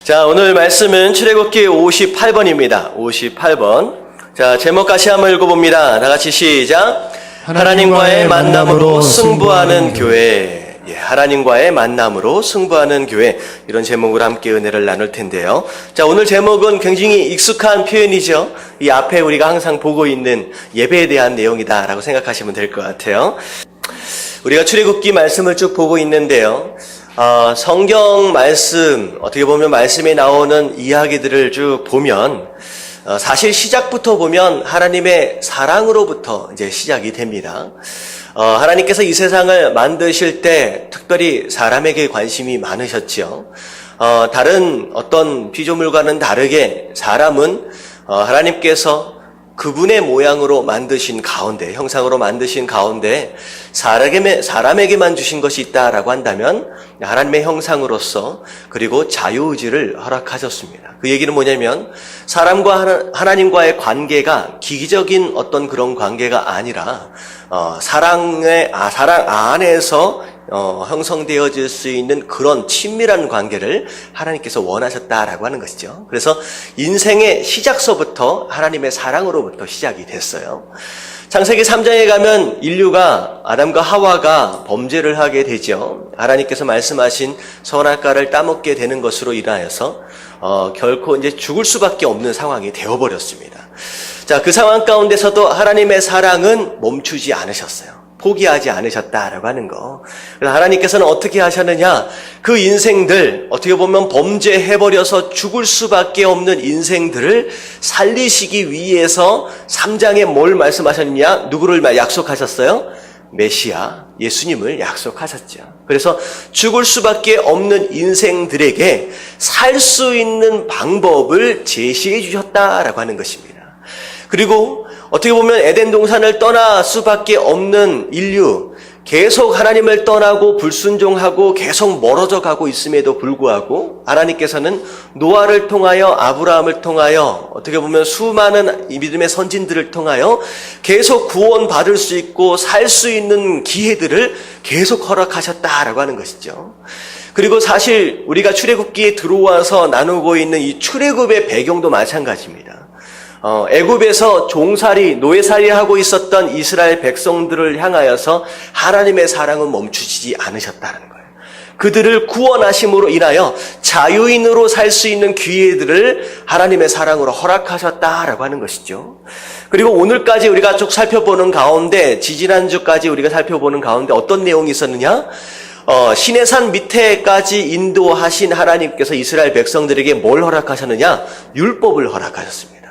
자, 오늘 말씀은 출애굽기 58번입니다. 58번. 자, 제목 같이 한번 읽어봅니다. 다 같이 시작. 하나님과의 만남으로 승부하는 교회. 예, 하나님과의 만남으로 승부하는 교회. 이런 제목으로 함께 은혜를 나눌 텐데요. 자, 오늘 제목은 굉장히 익숙한 표현이죠. 이 앞에 우리가 항상 보고 있는 예배에 대한 내용이다라고 생각하시면 될 것 같아요. 우리가 출애굽기 말씀을 쭉 보고 있는데요. 성경 말씀, 어떻게 보면 말씀에 나오는 이야기들을 쭉 보면, 사실 시작부터 보면 하나님의 사랑으로부터 이제 시작이 됩니다. 하나님께서 이 세상을 만드실 때 특별히 사람에게 관심이 많으셨죠. 다른 어떤 피조물과는 다르게 사람은 하나님께서 그분의 모양으로 만드신 가운데, 형상으로 만드신 가운데 사람에게만 주신 것이 있다라고 한다면 하나님의 형상으로서 그리고 자유의지를 허락하셨습니다. 그 얘기는 뭐냐면 사람과 하나님과의 관계가 기기적인 어떤 그런 관계가 아니라 사랑 안에서 형성되어질 수 있는 그런 친밀한 관계를 하나님께서 원하셨다라고 하는 것이죠. 그래서 인생의 시작서부터 하나님의 사랑으로부터 시작이 됐어요. 창세기 3장에 가면 인류가 아담과 하와가 범죄를 하게 되죠. 하나님께서 말씀하신 선악과를 따먹게 되는 것으로 인하여서 결코 이제 죽을 수밖에 없는 상황이 되어버렸습니다. 자, 그 상황 가운데서도 하나님의 사랑은 멈추지 않으셨어요. 포기하지 않으셨다라고 하는 거. 그래서 하나님께서는 어떻게 하셨느냐? 그 인생들, 어떻게 보면 범죄해버려서 죽을 수밖에 없는 인생들을 살리시기 위해서 3장에 뭘 말씀하셨느냐? 누구를 약속하셨어요? 메시아, 예수님을 약속하셨죠. 그래서 죽을 수밖에 없는 인생들에게 살 수 있는 방법을 제시해 주셨다라고 하는 것입니다. 그리고 어떻게 보면 에덴 동산을 떠날 수밖에 없는 인류, 계속 하나님을 떠나고 불순종하고 계속 멀어져 가고 있음에도 불구하고 하나님께서는 노아를 통하여 아브라함을 통하여 어떻게 보면 수많은 믿음의 선진들을 통하여 계속 구원받을 수 있고 살 수 있는 기회들을 계속 허락하셨다라고 하는 것이죠. 그리고 사실 우리가 출애굽기에 들어와서 나누고 있는 이 출애굽의 배경도 마찬가지입니다. 애굽에서 종살이, 노예살이 하고 있었던 이스라엘 백성들을 향하여서 하나님의 사랑은 멈추지 않으셨다는 거예요. 그들을 구원하심으로 인하여 자유인으로 살 수 있는 기회들을 하나님의 사랑으로 허락하셨다라고 하는 것이죠. 그리고 오늘까지 우리가 쭉 살펴보는 가운데, 지지난주까지 우리가 살펴보는 가운데 어떤 내용이 있었느냐? 시내산 밑에까지 인도하신 하나님께서 이스라엘 백성들에게 뭘 허락하셨느냐? 율법을 허락하셨습니다.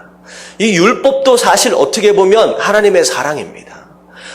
이 율법도 사실 어떻게 보면 하나님의 사랑입니다.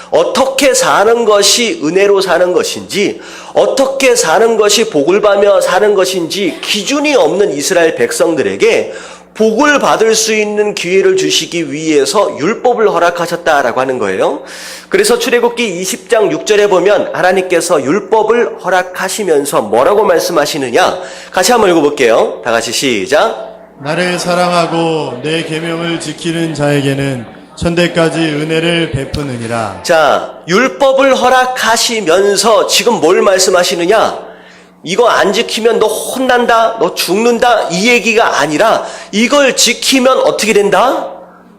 어떻게 사는 것이 은혜로 사는 것인지, 어떻게 사는 것이 복을 받며 사는 것인지 기준이 없는 이스라엘 백성들에게 복을 받을 수 있는 기회를 주시기 위해서 율법을 허락하셨다라고 하는 거예요. 그래서 출애굽기 20장 6절에 보면 하나님께서 율법을 허락하시면서 뭐라고 말씀하시느냐? 같이 한번 읽어볼게요. 다 같이 시작. 나를 사랑하고 내 계명을 지키는 자에게는 천대까지 은혜를 베푸느니라. 자, 율법을 허락하시면서 지금 뭘 말씀하시느냐? 이거 안 지키면 너 혼난다, 너 죽는다, 이 얘기가 아니라 이걸 지키면 어떻게 된다?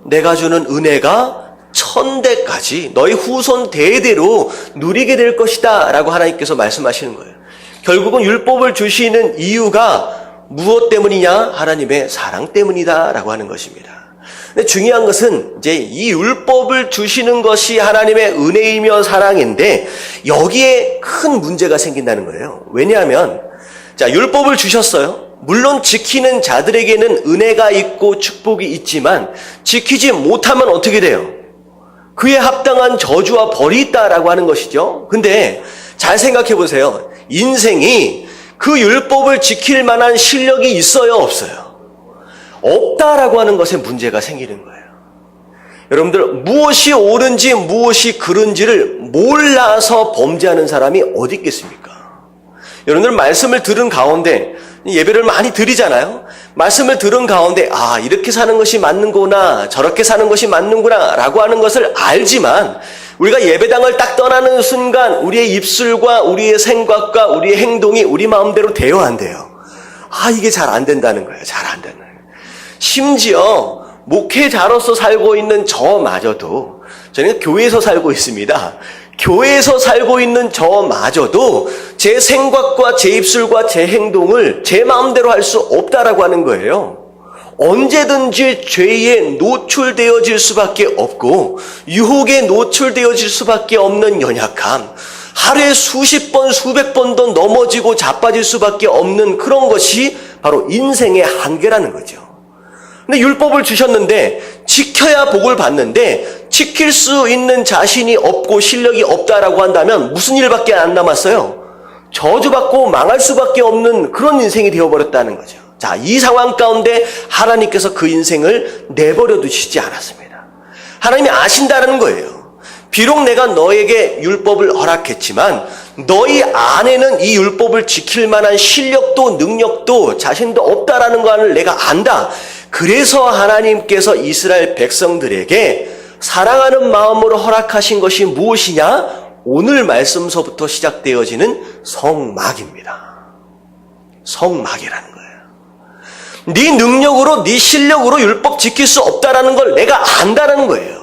내가 주는 은혜가 천대까지 너희 후손 대대로 누리게 될 것이다 라고 하나님께서 말씀하시는 거예요. 결국은 율법을 주시는 이유가 무엇 때문이냐? 하나님의 사랑 때문이다라고 하는 것입니다. 근데 중요한 것은 이제 이 율법을 주시는 것이 하나님의 은혜이며 사랑인데 여기에 큰 문제가 생긴다는 거예요. 왜냐하면 자, 율법을 주셨어요. 물론 지키는 자들에게는 은혜가 있고 축복이 있지만 지키지 못하면 어떻게 돼요? 그에 합당한 저주와 벌이 있다라고 하는 것이죠. 근데 잘 생각해 보세요. 인생이 그 율법을 지킬 만한 실력이 있어요, 없어요? 없다라고 하는 것에 문제가 생기는 거예요. 여러분들, 무엇이 옳은지 무엇이 그른지를 몰라서 범죄하는 사람이 어디 있겠습니까? 여러분들 말씀을 들은 가운데 예배를 많이 드리잖아요. 말씀을 들은 가운데 이렇게 사는 것이 맞는구나, 저렇게 사는 것이 맞는구나 라고 하는 것을 알지만 우리가 예배당을 딱 떠나는 순간 우리의 입술과 우리의 생각과 우리의 행동이 우리 마음대로 돼요, 안 돼요? 이게 잘 안 된다는 거예요. 잘 안 된다는 거예요. 심지어 목회자로서 살고 있는 저마저도, 저는 교회에서 살고 있습니다. 교회에서 살고 있는 저마저도 제 생각과 제 입술과 제 행동을 제 마음대로 할 수 없다라고 하는 거예요. 언제든지 죄에 노출되어질 수밖에 없고 유혹에 노출되어질 수밖에 없는 연약함, 하루에 수십 번 수백 번도 넘어지고 자빠질 수밖에 없는 그런 것이 바로 인생의 한계라는 거죠. 근데 율법을 주셨는데 지켜야 복을 받는데 지킬 수 있는 자신이 없고 실력이 없다라고 한다면 무슨 일밖에 안 남았어요? 저주받고 망할 수밖에 없는 그런 인생이 되어버렸다는 거죠. 자, 이 상황 가운데 하나님께서 그 인생을 내버려 두시지 않았습니다. 하나님이 아신다는 거예요. 비록 내가 너에게 율법을 허락했지만 너희 안에는 이 율법을 지킬 만한 실력도 능력도 자신도 없다라는 것을 내가 안다. 그래서 하나님께서 이스라엘 백성들에게 사랑하는 마음으로 허락하신 것이 무엇이냐? 오늘 말씀서부터 시작되어지는 성막입니다. 성막이라는 거예요. 네 능력으로, 네 실력으로 율법 지킬 수 없다라는 걸 내가 안다라는 거예요.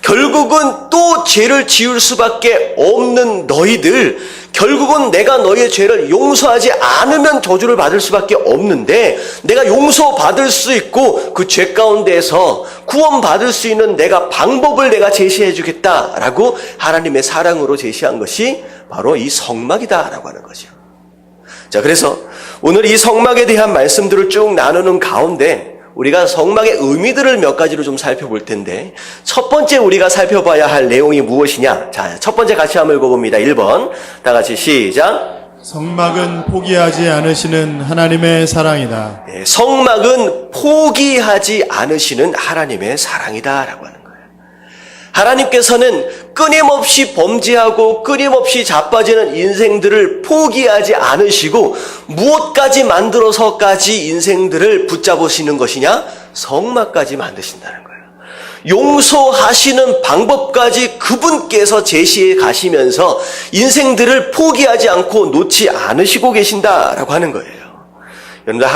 결국은 또 죄를 지을 수밖에 없는 너희들, 결국은 내가 너희의 죄를 용서하지 않으면 저주를 받을 수밖에 없는데 내가 용서받을 수 있고 그 죄 가운데에서 구원받을 수 있는 내가 방법을 내가 제시해 주겠다라고 하나님의 사랑으로 제시한 것이 바로 이 성막이다라고 하는 거죠. 자, 그래서 오늘 이 성막에 대한 말씀들을 쭉 나누는 가운데 우리가 성막의 의미들을 몇 가지로 좀 살펴볼 텐데 첫 번째 우리가 살펴봐야 할 내용이 무엇이냐? 자, 첫 번째 같이 한번 읽어봅니다. 1번 다 같이 시작. 성막은 포기하지 않으시는 하나님의 사랑이다. 네, 성막은 포기하지 않으시는 하나님의 사랑이다라고 하는 거예요. 하나님께서는 끊임없이 범죄하고 끊임없이 자빠지는 인생들을 포기하지 않으시고 무엇까지 만들어서까지 인생들을 붙잡으시는 것이냐? 성막까지 만드신다는 거예요. 용서하시는 방법까지 그분께서 제시해 가시면서 인생들을 포기하지 않고 놓지 않으시고 계신다라고 하는 거예요. 여러분들,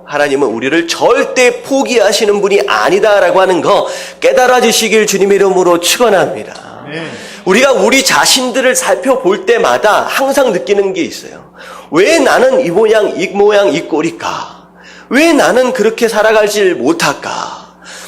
하나님은 우리를 절대 포기하시는 분이 아니다라고 하는 거 깨달아 주시길 주님의 이름으로 축원합니다. 우리가 우리 자신들을 살펴볼 때마다 항상 느끼는 게 있어요. 왜 나는 이 모양 이 꼴일까? 왜 나는 그렇게 살아가질 못할까?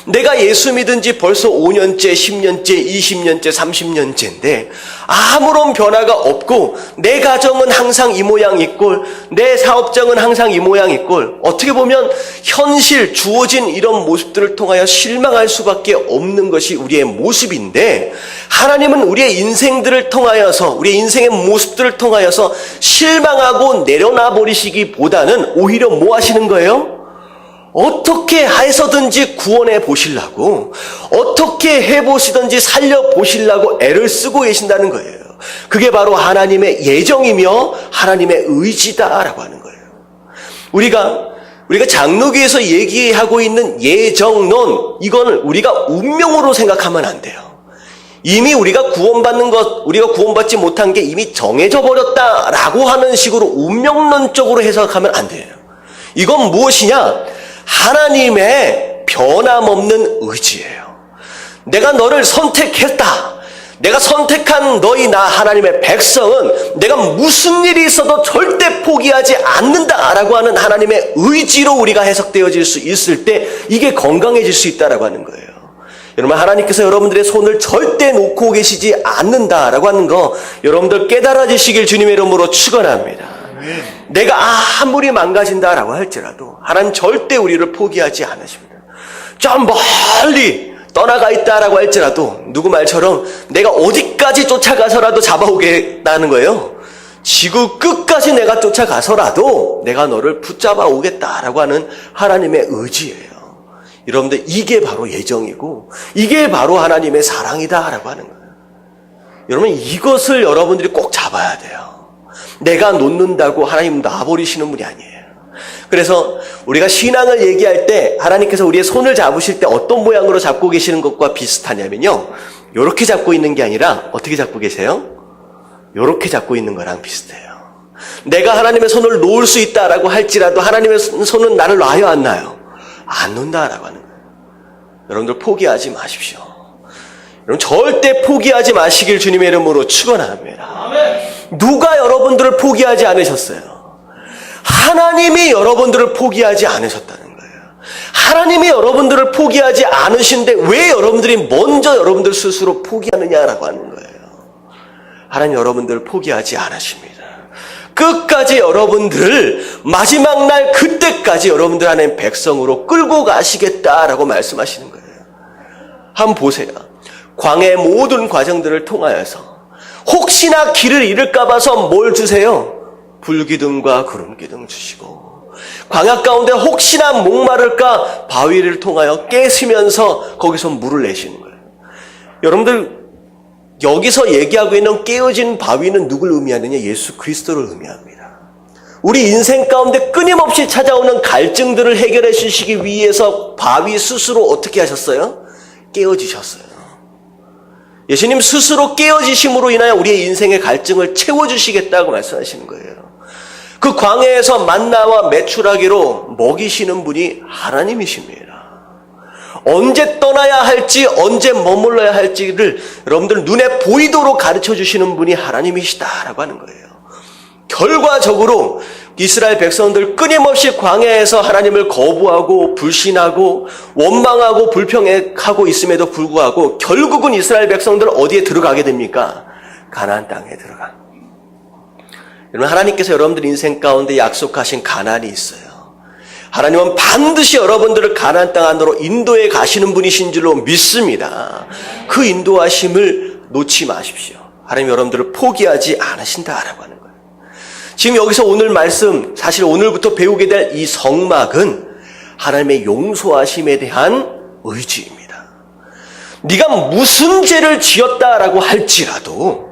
내가 예수 믿은 지 벌써 5년째, 10년째, 20년째, 30년째인데 아무런 변화가 없고 내 가정은 항상 이 모양 이 꼴, 내 사업장은 항상 이 모양 이 꼴. 어떻게 보면 현실, 주어진 이런 모습들을 통하여 실망할 수밖에 없는 것이 우리의 모습인데 하나님은 우리의 인생들을 통하여서, 우리의 인생의 모습들을 통하여서 실망하고 내려놔 버리시기보다는 오히려 뭐 하시는 거예요? 어떻게 해서든지 구원해 보시려고, 어떻게 해보시든지 살려보시려고 애를 쓰고 계신다는 거예요. 그게 바로 하나님의 예정이며 하나님의 의지다라고 하는 거예요. 우리가 장로교에서 얘기하고 있는 예정론, 이거는 우리가 운명으로 생각하면 안 돼요. 이미 우리가 구원받는 것, 우리가 구원받지 못한 게 이미 정해져 버렸다라고 하는 식으로 운명론적으로 해석하면 안 돼요. 이건 무엇이냐? 하나님의 변함없는 의지예요. 내가 너를 선택했다. 내가 선택한 너희 나 하나님의 백성은 내가 무슨 일이 있어도 절대 포기하지 않는다라고 하는 하나님의 의지로 우리가 해석되어질 수 있을 때 이게 건강해질 수 있다라고 하는 거예요. 여러분, 하나님께서 여러분들의 손을 절대 놓고 계시지 않는다라고 하는 거 여러분들 깨달아지시길 주님의 이름으로 축원합니다. 내가 아무리 망가진다라고 할지라도 하나님 절대 우리를 포기하지 않으십니다. 좀 멀리 떠나가 있다라고 할지라도 누구 말처럼 내가 어디까지 쫓아가서라도 잡아오겠다는 거예요. 지구 끝까지 내가 쫓아가서라도 내가 너를 붙잡아 오겠다라고 하는 하나님의 의지예요. 여러분들, 이게 바로 예정이고 이게 바로 하나님의 사랑이다라고 하는 거예요. 여러분, 이것을 여러분들이 꼭 잡아야 돼요. 내가 놓는다고 하나님 놔버리시는 분이 아니에요. 그래서 우리가 신앙을 얘기할 때 하나님께서 우리의 손을 잡으실 때 어떤 모양으로 잡고 계시는 것과 비슷하냐면요, 이렇게 잡고 있는 게 아니라 어떻게 잡고 계세요? 이렇게 잡고 있는 거랑 비슷해요. 내가 하나님의 손을 놓을 수 있다라고 할지라도 하나님의 손은 나를 놔요, 안 놔요? 안 놓는다라고 하는 거예요. 여러분들 포기하지 마십시오. 여러분 절대 포기하지 마시길 주님의 이름으로 축원합니다. 누가 여러분들을 포기하지 않으셨어요? 하나님이 여러분들을 포기하지 않으셨다는 거예요. 하나님이 여러분들을 포기하지 않으신데 왜 여러분들이 먼저 여러분들 스스로 포기하느냐라고 하는 거예요. 하나님 여러분들을 포기하지 않으십니다. 끝까지 여러분들을 마지막 날 그때까지 여러분들 하나님 백성으로 끌고 가시겠다라고 말씀하시는 거예요. 한번 보세요. 광야의 모든 과정들을 통하여서 혹시나 길을 잃을까 봐서 뭘 주세요? 불기둥과 구름기둥 주시고, 광야 가운데 혹시나 목마를까 바위를 통하여 깨시면서 거기서 물을 내시는 거예요. 여러분들 여기서 얘기하고 있는 깨어진 바위는 누굴 의미하느냐? 예수 그리스도를 의미합니다. 우리 인생 가운데 끊임없이 찾아오는 갈증들을 해결해 주시기 위해서 바위 스스로 어떻게 하셨어요? 깨어지셨어요. 예수님 스스로 깨어지심으로 인하여 우리의 인생의 갈증을 채워주시겠다고 말씀하시는 거예요. 그 광야에서 만나와 메추라기로 먹이시는 분이 하나님이십니다. 언제 떠나야 할지, 언제 머물러야 할지를 여러분들 눈에 보이도록 가르쳐 주시는 분이 하나님이시다라고 하는 거예요. 결과적으로 이스라엘 백성들 끊임없이 광야에서 하나님을 거부하고 불신하고 원망하고 불평하고 있음에도 불구하고 결국은 이스라엘 백성들 어디에 들어가게 됩니까? 가나안 땅에 들어가. 여러분, 하나님께서 여러분들 인생 가운데 약속하신 가나안이 있어요. 하나님은 반드시 여러분들을 가나안 땅 안으로 인도해 가시는 분이신 줄로 믿습니다. 그 인도하심을 놓지 마십시오. 하나님 여러분들을 포기하지 않으신다라고 하는 거예요. 지금 여기서 오늘 말씀, 사실 오늘부터 배우게 될 이 성막은 하나님의 용서하심에 대한 의지입니다. 네가 무슨 죄를 지었다라고 할지라도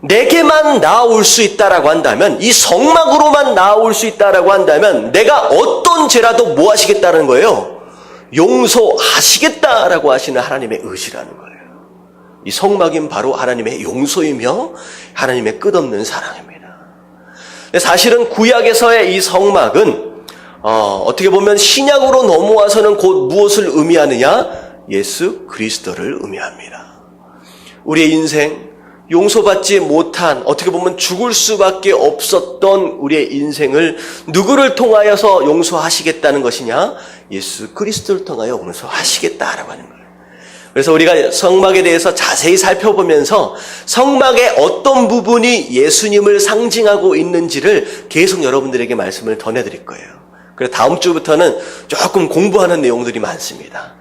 내게만 나아올 수 있다라고 한다면, 이 성막으로만 나아올 수 있다라고 한다면 내가 어떤 죄라도 뭐 하시겠다는 거예요? 용서하시겠다라고 하시는 하나님의 의지라는 거예요. 이 성막인 바로 하나님의 용서이며 하나님의 끝없는 사랑입니다. 사실은 구약에서의 이 성막은 어떻게 보면 신약으로 넘어와서는 곧 무엇을 의미하느냐? 예수 그리스도를 의미합니다. 우리의 인생, 용서받지 못한, 어떻게 보면 죽을 수밖에 없었던 우리의 인생을 누구를 통하여서 용서하시겠다는 것이냐? 예수 그리스도를 통하여 용서하시겠다라고 하는 거예요. 그래서 우리가 성막에 대해서 자세히 살펴보면서 성막의 어떤 부분이 예수님을 상징하고 있는지를 계속 여러분들에게 말씀을 전해드릴 거예요. 그래서 다음 주부터는 조금 공부하는 내용들이 많습니다.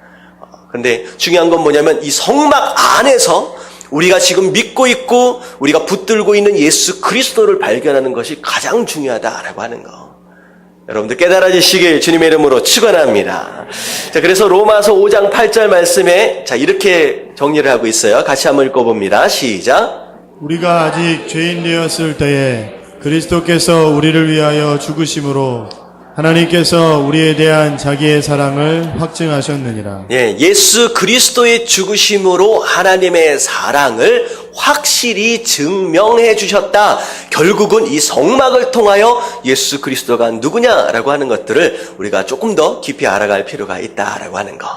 그런데 중요한 건 뭐냐면 이 성막 안에서 우리가 지금 믿고 있고 우리가 붙들고 있는 예수 그리스도를 발견하는 것이 가장 중요하다라고 하는 거. 여러분들 깨달아지시길 주님의 이름으로 축원합니다. 자, 그래서 로마서 5장 8절 말씀에 자 이렇게 정리를 하고 있어요. 같이 한번 읽어봅니다. 시작. 우리가 아직 죄인 되었을 때에 그리스도께서 우리를 위하여 죽으심으로 하나님께서 우리에 대한 자기의 사랑을 확증하셨느니라. 예, 예수 그리스도의 죽으심으로 하나님의 사랑을 확실히 증명해 주셨다. 결국은 이 성막을 통하여 예수 그리스도가 누구냐라고 하는 것들을 우리가 조금 더 깊이 알아갈 필요가 있다라고 하는 거.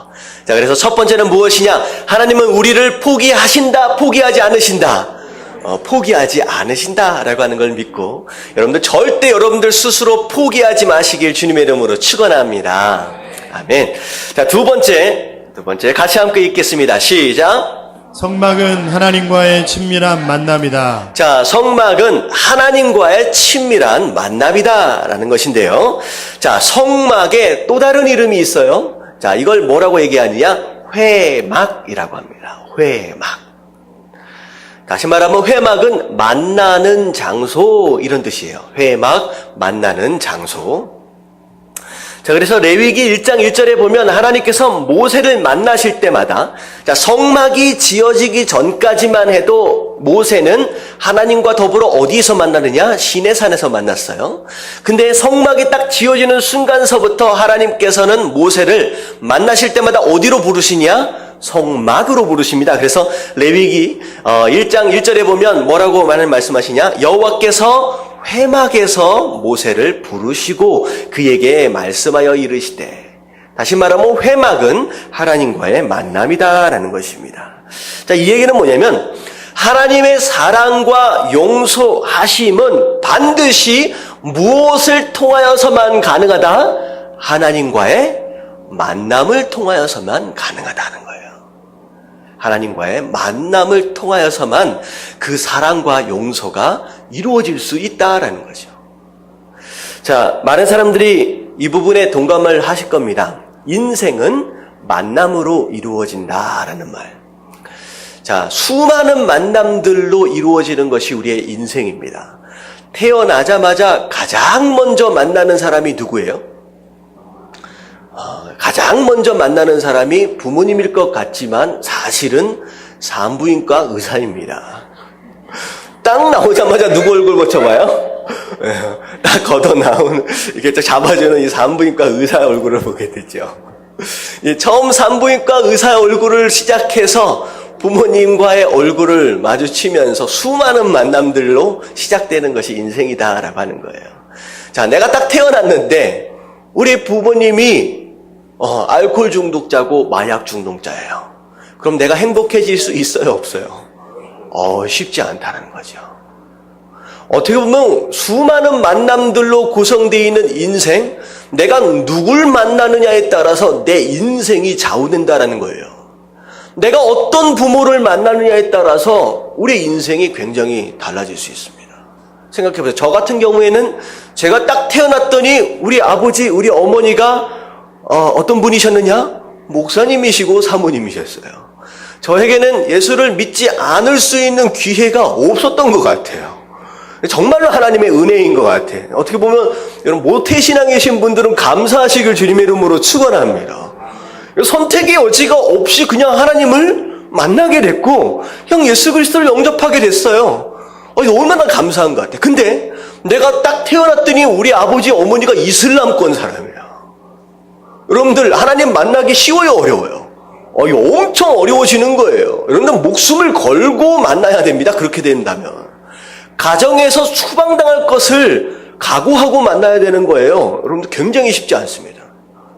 자, 그래서 첫 번째는 무엇이냐? 하나님은 우리를 포기하신다, 포기하지 않으신다. 포기하지 않으신다라고 하는 걸 믿고 여러분들 절대 여러분들 스스로 포기하지 마시길 주님의 이름으로 축원합니다. 아멘. 자, 두 번째 같이 함께 읽겠습니다. 시작. 성막은 하나님과의 친밀한 만남이다. 자, 성막은 하나님과의 친밀한 만남이다라는 것인데요. 자, 성막에 또 다른 이름이 있어요. 자, 이걸 뭐라고 얘기하느냐? 회막이라고 합니다. 회막. 다시 말하면 회막은 만나는 장소 이런 뜻이에요. 회막, 만나는 장소. 자, 그래서 레위기 1장 1절에 보면 하나님께서 모세를 만나실 때마다 자, 성막이 지어지기 전까지만 해도 모세는 하나님과 더불어 어디서 만나느냐? 시내산에서 만났어요. 근데 성막이 딱 지어지는 순간서부터 하나님께서는 모세를 만나실 때마다 어디로 부르시냐? 성막으로 부르십니다. 그래서 레위기 1장 1절에 보면 뭐라고 말씀하시냐? 여호와께서 회막에서 모세를 부르시고 그에게 말씀하여 이르시되, 다시 말하면 회막은 하나님과의 만남이다라는 것입니다. 자, 이 얘기는 뭐냐면 하나님의 사랑과 용서하심은 반드시 무엇을 통하여서만 가능하다? 하나님과의 만남을 통하여서만 가능하다는 거예요. 하나님과의 만남을 통하여서만 그 사랑과 용서가 이루어질 수 있다라는 거죠. 자, 많은 사람들이 이 부분에 동감을 하실 겁니다. 인생은 만남으로 이루어진다라는 말. 자, 수많은 만남들로 이루어지는 것이 우리의 인생입니다. 태어나자마자 가장 먼저 만나는 사람이 누구예요? 가장 먼저 만나는 사람이 부모님일 것 같지만 사실은 산부인과 의사입니다. 딱 나오자마자 누구 얼굴 거쳐봐요? 딱 걷어나온, 이렇게 잡아주는 이 산부인과 의사 얼굴을 보게 되죠. 처음 산부인과 의사 얼굴을 시작해서 부모님과의 얼굴을 마주치면서 수많은 만남들로 시작되는 것이 인생이다라고 하는 거예요. 자, 내가 딱 태어났는데 우리 부모님이 알코올 중독자고 마약 중독자예요. 그럼 내가 행복해질 수 있어요, 없어요? 쉽지 않다는 거죠. 어떻게 보면 수많은 만남들로 구성되어 있는 인생, 내가 누굴 만나느냐에 따라서 내 인생이 좌우된다는 거예요. 내가 어떤 부모를 만나느냐에 따라서 우리 인생이 굉장히 달라질 수 있습니다. 생각해보세요. 저 같은 경우에는 제가 딱 태어났더니 우리 아버지, 우리 어머니가 어떤 분이셨느냐? 목사님이시고 사모님이셨어요. 저에게는 예수를 믿지 않을 수 있는 기회가 없었던 것 같아요. 정말로 하나님의 은혜인 것 같아요. 어떻게 보면 여러분 모태신앙이신 분들은 감사하시길 주님의 이름으로 축원합니다. 선택의 여지가 없이 그냥 하나님을 만나게 됐고 형 예수 그리스도를 영접하게 됐어요. 얼마나 감사한 것 같아요. 근데 내가 딱 태어났더니 우리 아버지 어머니가 이슬람권 사람이에요. 여러분들 하나님 만나기 쉬워요, 어려워요? 이거 엄청 어려워지는 거예요. 여러분들 목숨을 걸고 만나야 됩니다. 그렇게 된다면 가정에서 추방당할 것을 각오하고 만나야 되는 거예요. 여러분들 굉장히 쉽지 않습니다.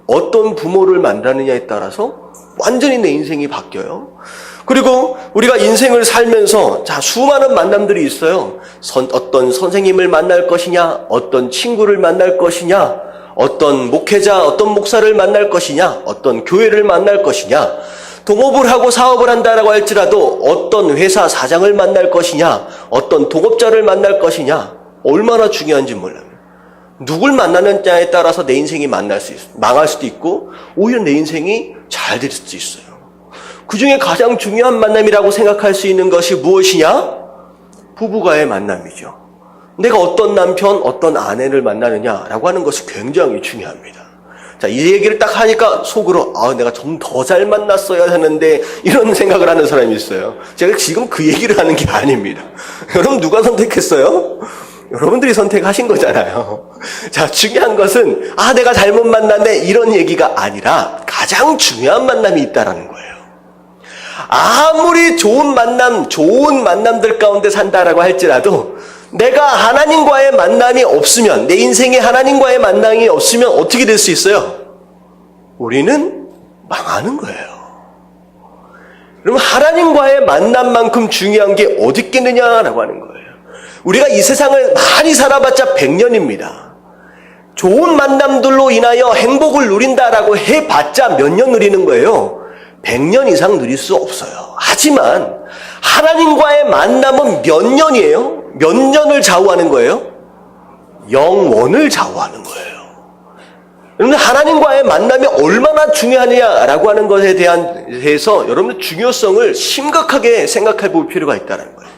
어떤 부모를 만나느냐에 따라서 완전히 내 인생이 바뀌어요. 그리고 우리가 인생을 살면서 수많은 만남들이 있어요. 어떤 선생님을 만날 것이냐, 어떤 친구를 만날 것이냐, 어떤 목회자, 어떤 목사를 만날 것이냐, 어떤 교회를 만날 것이냐, 동업을 하고 사업을 한다라고 할지라도 어떤 회사 사장을 만날 것이냐, 어떤 동업자를 만날 것이냐, 얼마나 중요한지 몰라요. 누굴 만나느냐에 따라서 내 인생이 망할 수도 있고 오히려 내 인생이 잘 될 수도 있어요. 그 중에 가장 중요한 만남이라고 생각할 수 있는 것이 무엇이냐? 부부가의 만남이죠. 내가 어떤 남편, 어떤 아내를 만나느냐라고 하는 것이 굉장히 중요합니다. 자, 이 얘기를 딱 하니까 속으로 내가 좀 더 잘 만났어야 하는데 이런 생각을 하는 사람이 있어요. 제가 지금 그 얘기를 하는 게 아닙니다. 여러분 누가 선택했어요? 여러분들이 선택하신 거잖아요. 자, 중요한 것은 내가 잘못 만났네 이런 얘기가 아니라 가장 중요한 만남이 있다라는 거예요. 아무리 좋은 만남들 가운데 산다라고 할지라도 내가 하나님과의 만남이 없으면, 내 인생에 하나님과의 만남이 없으면 어떻게 될 수 있어요? 우리는 망하는 거예요. 그러면 하나님과의 만남만큼 중요한 게 어디 있겠느냐라고 하는 거예요. 우리가 이 세상을 많이 살아봤자 100년입니다. 좋은 만남들로 인하여 행복을 누린다라고 해봤자 몇 년 누리는 거예요? 100년 이상 누릴 수 없어요. 하지만 하나님과의 만남은 몇 년이에요? 몇 년을 좌우하는 거예요? 영원을 좌우하는 거예요. 여러분 하나님과의 만남이 얼마나 중요하냐라고 하는 것에 대해서 여러분들 중요성을 심각하게 생각해 볼 필요가 있다는 거예요.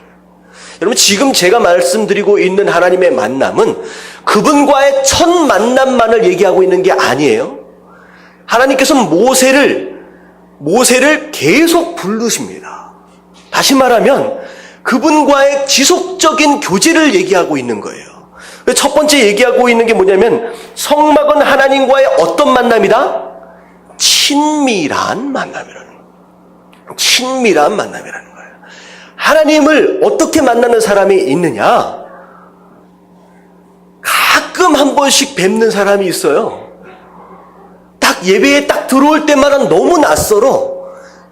여러분 지금 제가 말씀드리고 있는 하나님의 만남은 그분과의 첫 만남만을 얘기하고 있는 게 아니에요. 하나님께서 모세를 계속 부르십니다. 다시 말하면 그분과의 지속적인 교제를 얘기하고 있는 거예요. 첫 번째 얘기하고 있는 게 뭐냐면 성막은 하나님과의 어떤 만남이다? 친밀한 만남이라는 거예요. 친밀한 만남이라는 거예요. 하나님을 어떻게 만나는 사람이 있느냐? 가끔 한 번씩 뵙는 사람이 있어요. 딱 예배에 딱 들어올 때마다 너무 낯설어.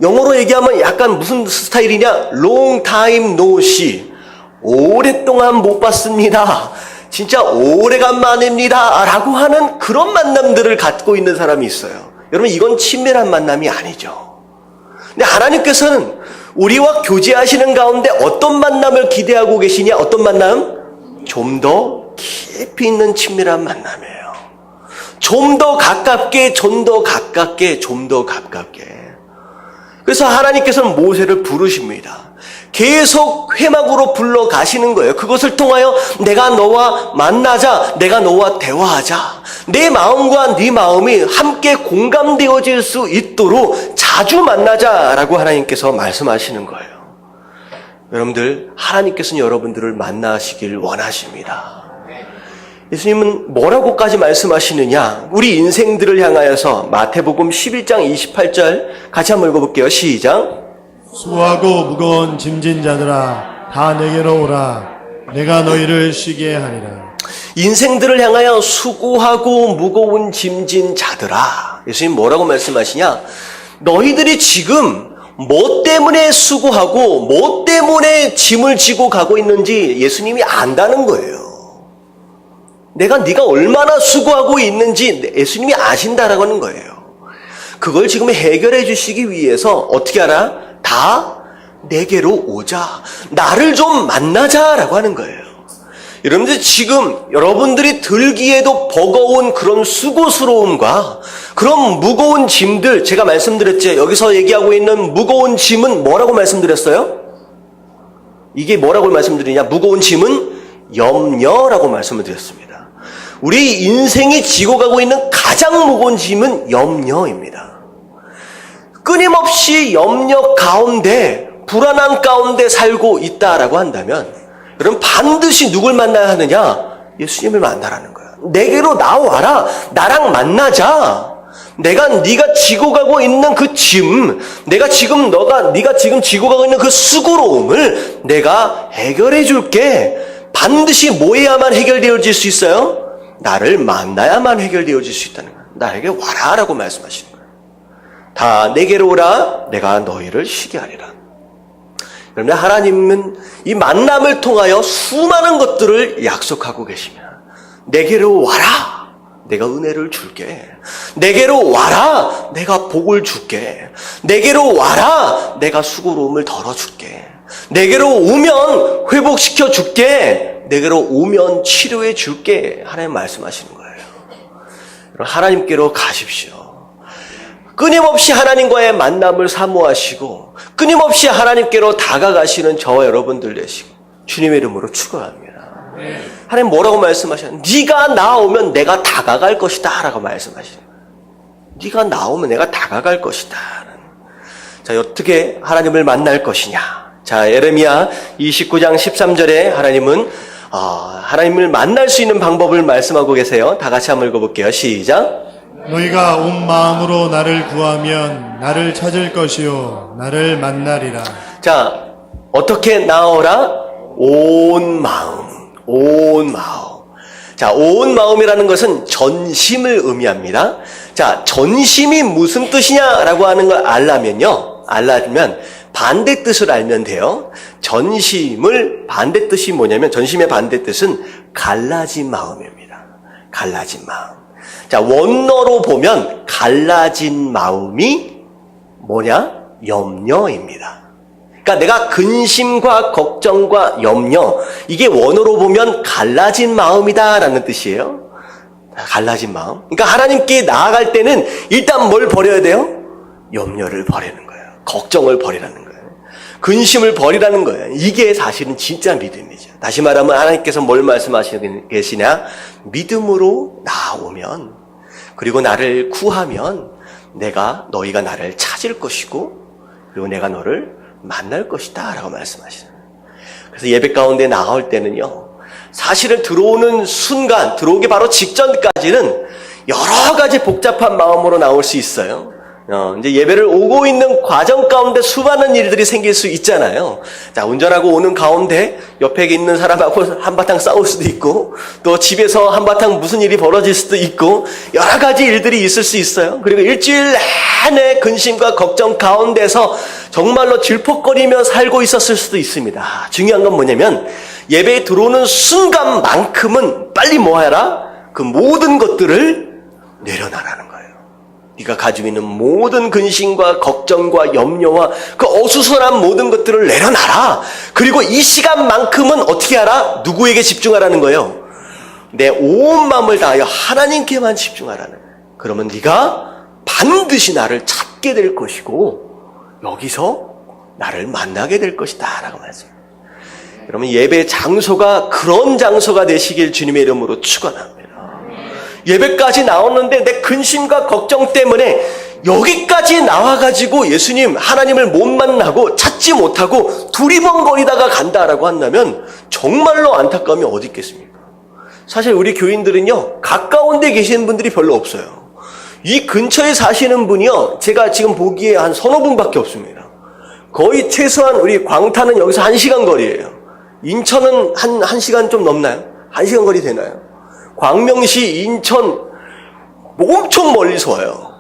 영어로 얘기하면 약간 무슨 스타일이냐? long time no see. 오랫동안 못 봤습니다. 진짜 오래간만입니다. 라고 하는 그런 만남들을 갖고 있는 사람이 있어요. 여러분, 이건 친밀한 만남이 아니죠. 근데 하나님께서는 우리와 교제하시는 가운데 어떤 만남을 기대하고 계시냐? 어떤 만남? 좀 더 깊이 있는 친밀한 만남이에요. 좀 더 가깝게, 좀 더 가깝게, 좀 더 가깝게. 그래서 하나님께서는 모세를 부르십니다. 계속 회막으로 불러 가시는 거예요. 그것을 통하여 내가 너와 만나자, 내가 너와 대화하자, 내 마음과 네 마음이 함께 공감되어질 수 있도록 자주 만나자라고 하나님께서 말씀하시는 거예요. 여러분들, 하나님께서는 여러분들을 만나시길 원하십니다. 예수님은 뭐라고까지 말씀하시느냐? 우리 인생들을 향하여서 마태복음 11장 28절 같이 한번 읽어볼게요. 시작. 수고하고 무거운 짐진 자들아 다 내게로 오라. 내가 너희를 쉬게 하리라. 인생들을 향하여 수고하고 무거운 짐진 자들아. 예수님 뭐라고 말씀하시냐? 너희들이 지금 뭐 때문에 수고하고 뭐 때문에 짐을 지고 가고 있는지 예수님이 안다는 거예요. 네가 얼마나 수고하고 있는지 예수님이 아신다라고 하는 거예요. 그걸 지금 해결해 주시기 위해서 어떻게 하라? 다 내게로 오자. 나를 좀 만나자라고 하는 거예요. 여러분들, 지금 여러분들이 들기에도 버거운 그런 수고스러움과 그런 무거운 짐들, 제가 말씀드렸죠. 여기서 얘기하고 있는 무거운 짐은 뭐라고 말씀드렸어요? 이게 뭐라고 말씀드리냐? 무거운 짐은 염려라고 말씀을 드렸습니다. 우리 인생이 지고 가고 있는 가장 무거운 짐은 염려입니다. 끊임없이 염려 가운데, 불안한 가운데 살고 있다라고 한다면 여러분, 반드시 누굴 만나야 하느냐? 예수님을 만나라는 거야. 내게로 나와라. 나랑 만나자. 네가 지고 가고 있는 그 짐, 네가 지금 지고 가고 있는 그 수고로움을 내가 해결해 줄게. 반드시 뭐 해야만 해결되어질 수 있어요? 나를 만나야만 해결되어질 수 있다는 거예요. 나에게 와라라고 말씀하시는 거예요. 다 내게로 오라. 내가 너희를 쉬게 하리라. 그런데 하나님은 이 만남을 통하여 수많은 것들을 약속하고 계십니다. 내게로 와라. 내가 은혜를 줄게. 내게로 와라. 내가 복을 줄게. 내게로 와라. 내가 수고로움을 덜어줄게. 내게로 오면 회복시켜 줄게. 내게로 오면 치료해 줄게. 하나님 말씀하시는 거예요. 하나님께로 가십시오. 끊임없이 하나님과의 만남을 사모하시고 끊임없이 하나님께로 다가가시는 저와 여러분들 되시고 주님의 이름으로 축원합니다. 하나님 뭐라고 말씀하시나요? 네가 나오면 내가 다가갈 것이다 라고 말씀하시는 거예요. 네가 나오면 내가 다가갈 것이다. 자, 어떻게 하나님을 만날 것이냐? 자, 예레미야 29장 13절에 하나님은 하나님을 만날 수 있는 방법을 말씀하고 계세요. 다 같이 한번 읽어볼게요. 시작. 너희가 온 마음으로 나를 구하면 나를 찾을 것이요 나를 만나리라. 자, 어떻게 나오라? 온 마음. 온 마음. 자, 온 마음이라는 것은 전심을 의미합니다. 자, 전심이 무슨 뜻이냐라고 하는 걸 알려면 반대 뜻을 알면 돼요. 전심을 반대 뜻이 뭐냐면 전심의 반대 뜻은 갈라진 마음입니다. 갈라진 마음. 자, 원어로 보면 갈라진 마음이 뭐냐? 염려입니다. 그러니까 내가 근심과 걱정과 염려, 이게 원어로 보면 갈라진 마음이다라는 뜻이에요. 갈라진 마음. 그러니까 하나님께 나아갈 때는 일단 뭘 버려야 돼요? 염려를 버리는 거예요. 걱정을 버리라는 거예요. 근심을 버리라는 거예요. 이게 사실은 진짜 믿음이죠. 다시 말하면 하나님께서 뭘 말씀하시고 계시냐? 믿음으로 나오면, 그리고 나를 구하면 너희가 나를 찾을 것이고, 그리고 내가 너를 만날 것이다 라고 말씀하시는 거예요. 그래서 예배 가운데 나올 때는요, 사실은 들어오는 순간, 들어오기 바로 직전까지는 여러 가지 복잡한 마음으로 나올 수 있어요. 이제 예배를 오고 있는 과정 가운데 수많은 일들이 생길 수 있잖아요. 자, 운전하고 오는 가운데 옆에 있는 사람하고 한바탕 싸울 수도 있고, 또 집에서 한바탕 무슨 일이 벌어질 수도 있고, 여러 가지 일들이 있을 수 있어요. 그리고 일주일 내내 근심과 걱정 가운데서 정말로 질퍽거리며 살고 있었을 수도 있습니다. 중요한 건 뭐냐면, 예배에 들어오는 순간만큼은 빨리 뭐 해라? 그 모든 것들을 내려놔라는 거예요. 네가 가지고 있는 모든 근심과 걱정과 염려와 그 어수선한 모든 것들을 내려놔라. 그리고 이 시간만큼은 어떻게 하라? 누구에게 집중하라는 거예요? 내 온 마음을 다하여 하나님께만 집중하라는 거예요. 그러면 네가 반드시 나를 찾게 될 것이고 여기서 나를 만나게 될 것이다 라고 말씀합니다. 그러면 예배 장소가 그런 장소가 되시길 주님의 이름으로 축원합니다. 예배까지 나왔는데 내 근심과 걱정 때문에 여기까지 나와가지고 예수님, 하나님을 못 만나고 찾지 못하고 두리번거리다가 간다라고 한다면 정말로 안타까움이 어디 있겠습니까? 사실 우리 교인들은요, 가까운 데 계시는 분들이 별로 없어요. 이 근처에 사시는 분이요, 제가 지금 보기에 한 서너 분밖에 없습니다. 거의 최소한 우리 광탄은 여기서 1시간 거리예요. 인천은 한 1시간 좀 넘나요? 1시간 거리 되나요? 광명시, 인천 엄청 멀리서 와요.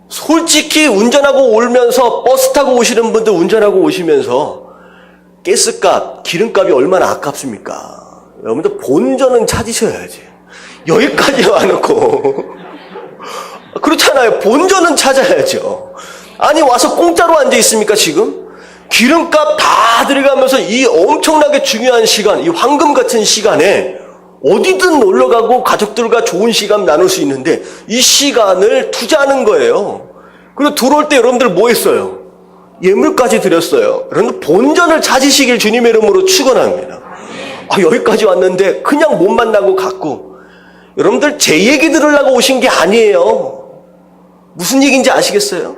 솔직히 운전하고 오면서 버스 타고 오시는 분들 운전하고 오시면서 가스값, 기름값이 얼마나 아깝습니까? 여러분들 본전은 찾으셔야지. 여기까지 와놓고 그렇잖아요. 본전은 찾아야죠. 아니 와서 공짜로 앉아 있습니까 지금? 기름값 다 들어가면서 이 엄청나게 중요한 시간, 이 황금 같은 시간에 어디든 놀러가고 가족들과 좋은 시간 나눌 수 있는데 이 시간을 투자하는 거예요. 그리고 들어올 때 여러분들 뭐 했어요? 예물까지 드렸어요. 여러분들 본전을 찾으시길 주님의 이름으로 축원합니다. 여기까지 왔는데 그냥 못 만나고 갔고, 여러분들 제 얘기 들으려고 오신 게 아니에요. 무슨 얘기인지 아시겠어요?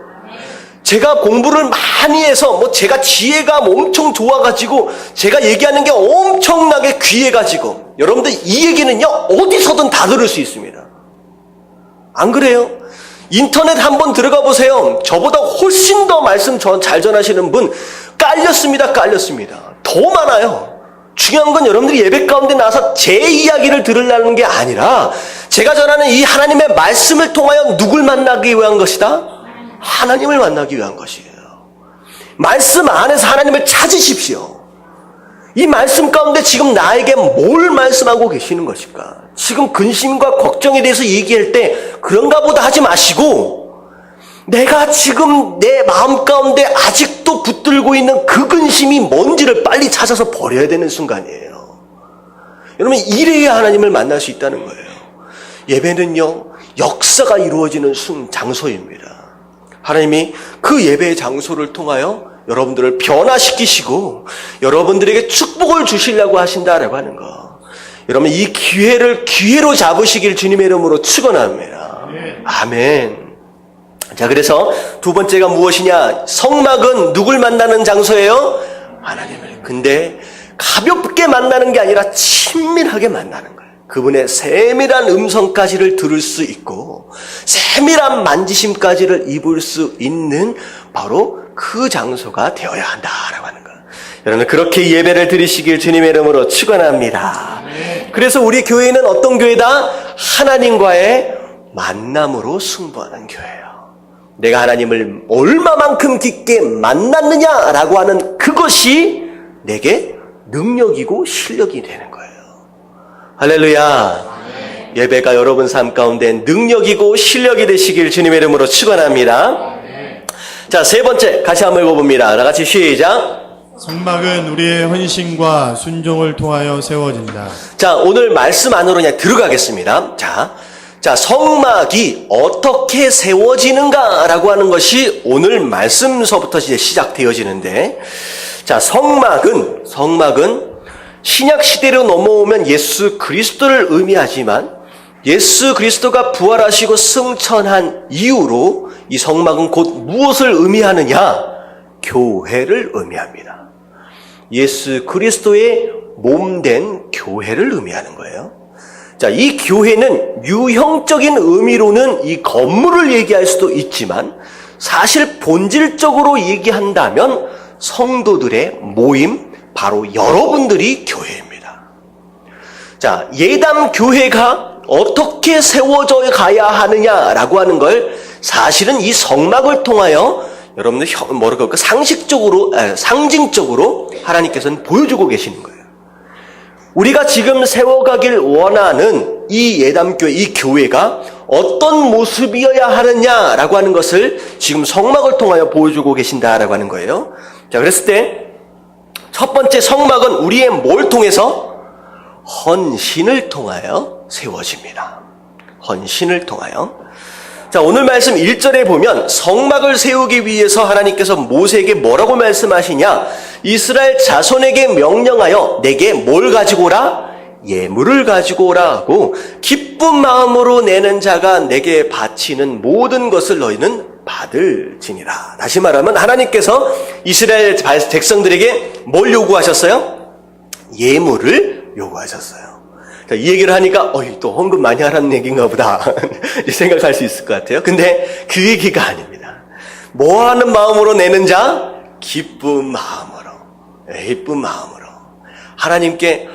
제가 공부를 많이 해서 제가 지혜가 엄청 좋아가지고 제가 얘기하는 게 엄청나게 귀해가지고 여러분들 이 얘기는요 어디서든 다 들을 수 있습니다. 안 그래요? 인터넷 한번 들어가 보세요. 저보다 훨씬 더 말씀 잘 전하시는 분 깔렸습니다. 더 많아요. 중요한 건 여러분들이 예배 가운데 나와서 제 이야기를 들으려는 게 아니라 제가 전하는 이 하나님의 말씀을 통하여 누굴 만나기 위한 것이다? 하나님을 만나기 위한 것이에요. 말씀 안에서 하나님을 찾으십시오. 이 말씀 가운데 지금 나에게 뭘 말씀하고 계시는 것일까? 지금 근심과 걱정에 대해서 얘기할 때 그런가 보다 하지 마시고, 내가 지금 내 마음 가운데 아직도 붙들고 있는 그 근심이 뭔지를 빨리 찾아서 버려야 되는 순간이에요. 여러분, 이래야 하나님을 만날 수 있다는 거예요. 예배는요 역사가 이루어지는 장소입니다. 하나님이 그 예배의 장소를 통하여 여러분들을 변화시키시고 여러분들에게 축복을 주시려고 하신다라고 하는 거. 여러분 이 기회를 기회로 잡으시길 주님의 이름으로 축원합니다. 아멘. 자, 그래서 두 번째가 무엇이냐? 성막은 누굴 만나는 장소예요? 하나님을. 근데 가볍게 만나는 게 아니라 친밀하게 만나는 거예요. 그분의 세밀한 음성까지를 들을 수 있고 세밀한 만지심까지를 입을 수 있는 바로 그 장소가 되어야 한다라고 하는 거예요. 여러분 그렇게 예배를 드리시길 주님의 이름으로 축원합니다. 그래서 우리 교회는 어떤 교회다? 하나님과의 만남으로 승부하는 교회예요. 내가 하나님을 얼마만큼 깊게 만났느냐라고 하는 그것이 내게 능력이고 실력이 되는 거예요. 할렐루야. 예배가 여러분 삶 가운데 능력이고 실력이 되시길 주님의 이름으로 축원합니다. 자, 세 번째 같이 한번 읽어봅니다. 다 같이 시작. 성막은 우리의 헌신과 순종을 통하여 세워진다. 자, 오늘 말씀 안으로 그냥 들어가겠습니다. 자, 성막이 어떻게 세워지는가라고 하는 것이 오늘 말씀서부터 이제 시작되어지는데, 자, 성막은 신약 시대로 넘어오면 예수 그리스도를 의미하지만 예수 그리스도가 부활하시고 승천한 이후로 이 성막은 곧 무엇을 의미하느냐? 교회를 의미합니다. 예수 그리스도의 몸된 교회를 의미하는 거예요. 자, 이 교회는 유형적인 의미로는 이 건물을 얘기할 수도 있지만 사실 본질적으로 얘기한다면 성도들의 모임, 바로 여러분들이 교회입니다. 자, 예담 교회가 어떻게 세워져 가야 하느냐라고 하는 걸 사실은 이 성막을 통하여 여러분들 상징적으로 하나님께서는 보여주고 계시는 거예요. 우리가 지금 세워가길 원하는 이 예담교회, 이 교회가 어떤 모습이어야 하느냐라고 하는 것을 지금 성막을 통하여 보여주고 계신다라고 하는 거예요. 자, 그랬을 때 첫 번째 성막은 우리의 뭘 통해서? 헌신을 통하여 세워집니다. 헌신을 통하여. 자, 오늘 말씀 1절에 보면 성막을 세우기 위해서 하나님께서 모세에게 뭐라고 말씀하시냐? 이스라엘 자손에게 명령하여 내게 뭘 가지고 오라? 예물을 가지고 오라 하고, 기쁜 마음으로 내는 자가 내게 바치는 모든 것을 너희는 받을지니라. 다시 말하면 하나님께서 이스라엘 백성들에게 뭘 요구하셨어요? 예물을 요구하셨어요. 자, 이 얘기를 하니까 또 헌금 많이 하라는 얘기인가 보다 생각할 수 있을 것 같아요. 근데 그 얘기가 아닙니다. 뭐 하는 마음으로 내는 자? 기쁜 마음으로. 기쁜 마음으로. 하나님께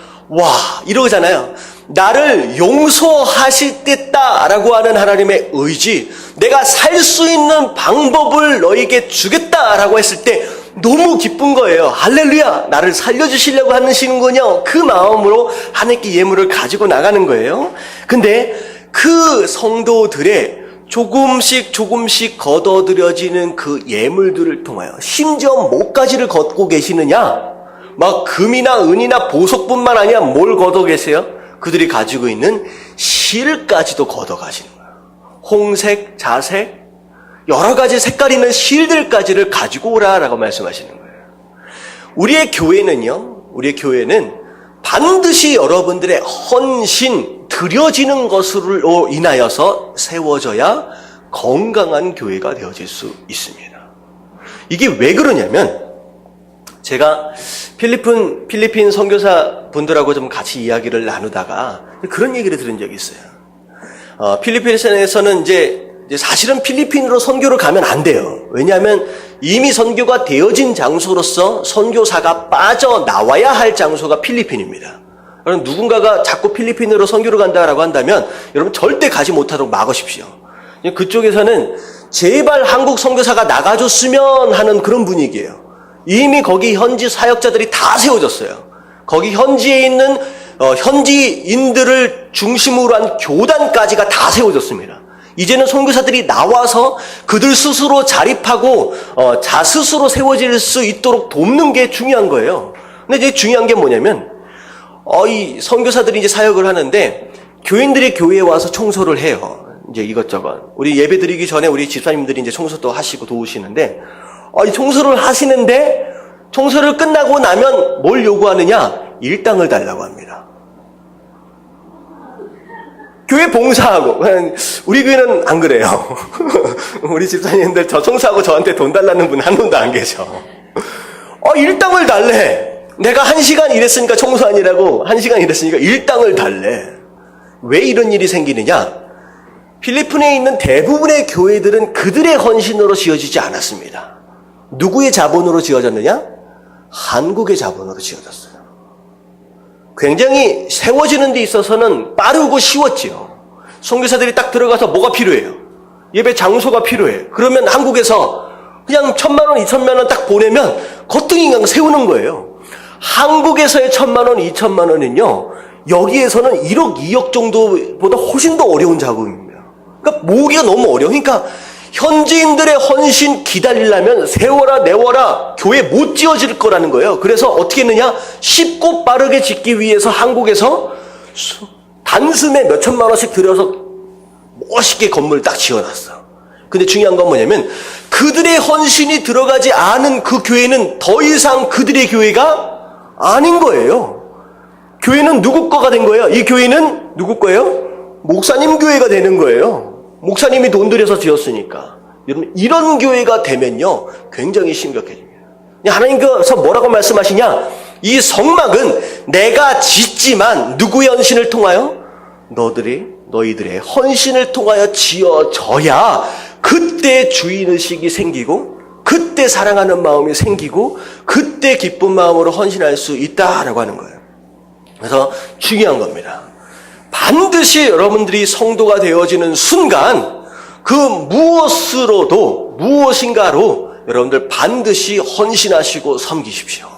이러잖아요. 나를 용서하시겠다라고 하는 하나님의 의지, 내가 살 수 있는 방법을 너에게 주겠다라고 했을 때 너무 기쁜 거예요. 할렐루야, 나를 살려주시려고 하시는군요. 그 마음으로 하나님께 예물을 가지고 나가는 거예요. 근데 그 성도들의 조금씩 걷어들여지는 그 예물들을 통하여, 심지어 뭐까지를 걷고 계시느냐? 막 금이나 은이나 보석뿐만 아니라 뭘 걷어 계세요? 그들이 가지고 있는 실까지도 걷어 가시는 거예요. 홍색, 자색, 여러 가지 색깔 있는 실들까지를 가지고 오라라고 말씀하시는 거예요. 우리의 교회는 반드시 여러분들의 헌신, 드려지는 것으로 인하여서 세워져야 건강한 교회가 되어질 수 있습니다. 이게 왜 그러냐면, 제가 필리핀 선교사 분들하고 좀 같이 이야기를 나누다가 그런 얘기를 들은 적이 있어요. 필리핀에서는 이제 사실은 필리핀으로 선교를 가면 안 돼요. 왜냐하면 이미 선교가 되어진 장소로서 선교사가 빠져나와야 할 장소가 필리핀입니다. 그럼 누군가가 자꾸 필리핀으로 선교를 간다라고 한다면 여러분 절대 가지 못하도록 막으십시오. 그쪽에서는 제발 한국 선교사가 나가줬으면 하는 그런 분위기예요. 이미 거기 현지 사역자들이 다 세워졌어요. 거기 현지에 있는 현지인들을 중심으로 한 교단까지가 다 세워졌습니다. 이제는 선교사들이 나와서 그들 스스로 자립하고 자스스로 세워질 수 있도록 돕는 게 중요한 거예요. 근데 이제 중요한 게 뭐냐면 이 선교사들이 이제 사역을 하는데 교인들이 교회에 와서 청소를 해요. 이제 이것저것. 우리 예배 드리기 전에 우리 집사님들이 이제 청소도 하시고 도우시는데 이 청소를 하시는데 청소를 끝나고 나면 뭘 요구하느냐? 일당을 달라고 합니다. 교회 봉사하고. 우리 교회는 안 그래요. 우리 집사님들 저 청소하고 저한테 돈 달라는 분 한 분도 안 계셔. 일당을 달래. 내가 1시간 일했으니까 청소 아니라고 1시간 일했으니까 일당을 달래. 왜 이런 일이 생기느냐? 필리핀에 있는 대부분의 교회들은 그들의 헌신으로 지어지지 않았습니다. 누구의 자본으로 지어졌느냐? 한국의 자본으로 지어졌어요. 굉장히 세워지는 데 있어서는 빠르고 쉬웠지요. 선교사들이 딱 들어가서 뭐가 필요해요? 예배 장소가 필요해. 그러면 한국에서 그냥 1,000만 원, 2,000만 원 딱 보내면 거뜬히 그냥 세우는 거예요. 한국에서의 1,000만 원, 2,000만 원은요, 여기에서는 1억, 2억 정도보다 훨씬 더 어려운 작업입니다. 그러니까 모으기가 너무 어려워. 그러니까 현지인들의 헌신 기다리려면 세워라 내워라 교회 못 지어질 거라는 거예요. 그래서 어떻게 했느냐? 쉽고 빠르게 짓기 위해서 한국에서 단숨에 몇 천만 원씩 들여서 멋있게 건물을 딱 지어놨어. 근데 중요한 건 뭐냐면 그들의 헌신이 들어가지 않은 그 교회는 더 이상 그들의 교회가 아닌 거예요. 교회는 누구 거가 된 거예요? 이 교회는 누구 거예요? 목사님 교회가 되는 거예요. 목사님이 돈 들여서 지었으니까. 여러분, 이런 교회가 되면요, 굉장히 심각해집니다. 하나님께서 뭐라고 말씀하시냐? 이 성막은 내가 짓지만 누구의 헌신을 통하여? 너희들의 헌신을 통하여 지어져야 그때 주인의식이 생기고 그때 사랑하는 마음이 생기고 그때 기쁜 마음으로 헌신할 수 있다라고 하는 거예요. 그래서 중요한 겁니다. 반드시 여러분들이 성도가 되어지는 순간 그 무엇인가로 여러분들 반드시 헌신하시고 섬기십시오.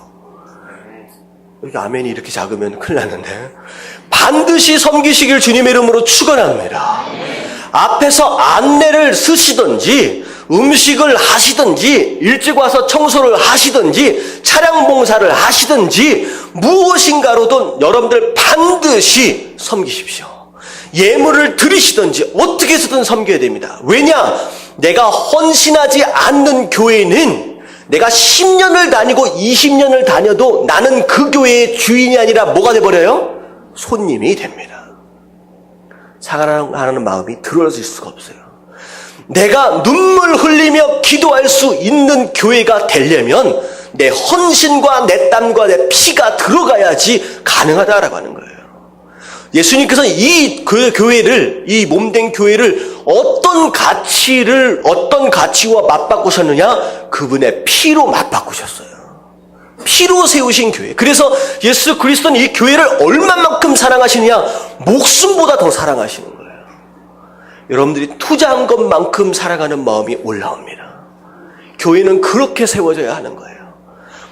여기 아멘이 이렇게 작으면 큰일 나는데, 반드시 섬기시길 주님의 이름으로 축원합니다. 앞에서 안내를 쓰시든지 음식을 하시든지 일찍 와서 청소를 하시든지 차량 봉사를 하시든지 무엇인가로든 여러분들 반드시 섬기십시오. 예물을 드리시든지 어떻게 해서든 섬겨야 됩니다. 왜냐? 내가 헌신하지 않는 교회는 내가 10년을 다니고 20년을 다녀도 나는 그 교회의 주인이 아니라 뭐가 돼버려요? 손님이 됩니다. 사랑하는 마음이 들어질 수가 없어요. 내가 눈물 흘리며 기도할 수 있는 교회가 되려면 내 헌신과 내 땀과 내 피가 들어가야지 가능하다라고 하는 거예요. 예수님께서 이 교회를, 이 몸된 교회를 어떤 가치와 맞바꾸셨느냐? 그분의 피로 맞바꾸셨어요. 피로 세우신 교회. 그래서 예수 그리스도는 이 교회를 얼마만큼 사랑하시느냐? 목숨보다 더 사랑하시는 거예요. 여러분들이 투자한 것만큼 사랑하는 마음이 올라옵니다. 교회는 그렇게 세워져야 하는 거예요.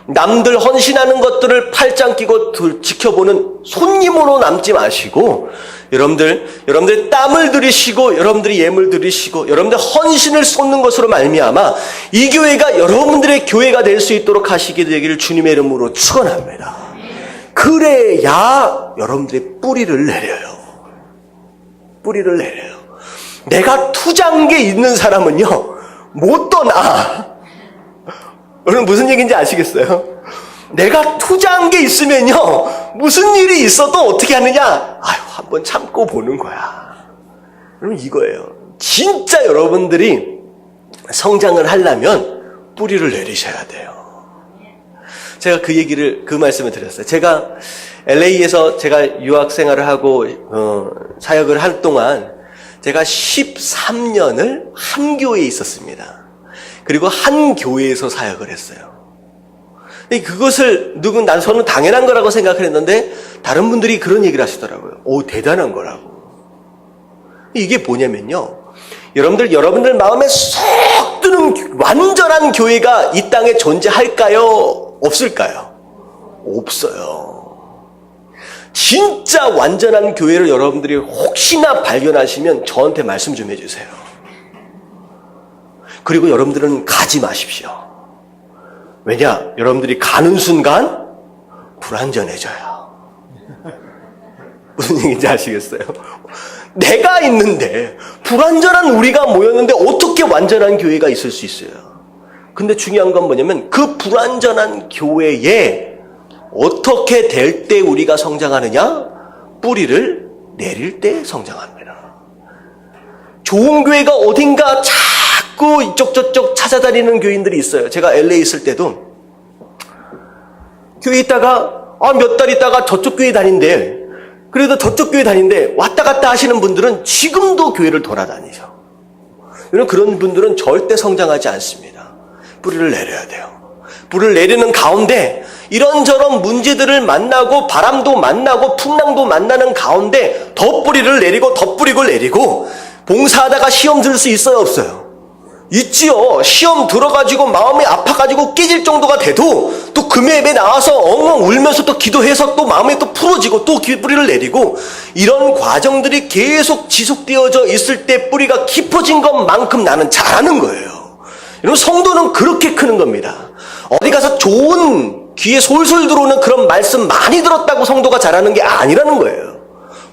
남들 헌신하는 것들을 팔짱 끼고 지켜보는 손님으로 남지 마시고 여러분들 땀을 들이시고 여러분들이 예물 드리시고 여러분들 헌신을 쏟는 것으로 말미암아 이 교회가 여러분들의 교회가 될 수 있도록 하시게 되기를 주님의 이름으로 축원합니다. 그래야 여러분들이 뿌리를 내려요. 뿌리를 내려요. 내가 투자한 게 있는 사람은요 못 떠나. 여러분 무슨 얘기인지 아시겠어요? 내가 투자한 게 있으면요 무슨 일이 있어도 어떻게 하느냐? 한번 참고 보는 거야. 여러분 이거예요. 진짜 여러분들이 성장을 하려면 뿌리를 내리셔야 돼요. 제가 그 말씀을 드렸어요. 제가 LA에서 제가 유학 생활을 하고 사역을 할 동안 제가 13년을 한 교회에 있었습니다. 그리고 한 교회에서 사역을 했어요. 그것을 저는 당연한 거라고 생각을 했는데 다른 분들이 그런 얘기를 하시더라고요. 대단한 거라고. 이게 뭐냐면요. 여러분들 마음에 쏙 드는 완전한 교회가 이 땅에 존재할까요? 없을까요? 없어요. 진짜 완전한 교회를 여러분들이 혹시나 발견하시면 저한테 말씀 좀 해주세요. 그리고 여러분들은 가지 마십시오. 왜냐? 여러분들이 가는 순간 불완전해져요. 무슨 얘기인지 아시겠어요? 내가 있는데 불완전한 우리가 모였는데 어떻게 완전한 교회가 있을 수 있어요? 근데 중요한 건 뭐냐면 그 불완전한 교회에 어떻게 될 때 우리가 성장하느냐? 뿌리를 내릴 때 성장합니다. 좋은 교회가 어딘가 자꾸 이쪽 저쪽 찾아다니는 교인들이 있어요. 제가 LA 있을 때도 교회 있다가 몇 달 있다가 저쪽 교회 다닌대. 그래도 저쪽 교회 다닌대. 왔다 갔다 하시는 분들은 지금도 교회를 돌아다니죠. 그런 분들은 절대 성장하지 않습니다. 뿌리를 내려야 돼요. 뿌리를 내리는 가운데 이런저런 문제들을 만나고 바람도 만나고 풍랑도 만나는 가운데 더 뿌리를 내리고 더 뿌리고 내리고 봉사하다가 시험 들 수 있어요, 없어요? 있지요. 시험 들어가지고 마음이 아파가지고 깨질 정도가 돼도 또 금요 예배 나와서 엉엉 울면서 또 기도해서 또 마음이 또 풀어지고 또 뿌리를 내리고 이런 과정들이 계속 지속되어져 있을 때 뿌리가 깊어진 것만큼 나는 잘하는 거예요. 여러분 성도는 그렇게 크는 겁니다. 어디 가서 좋은 귀에 솔솔 들어오는 그런 말씀 많이 들었다고 성도가 잘하는 게 아니라는 거예요.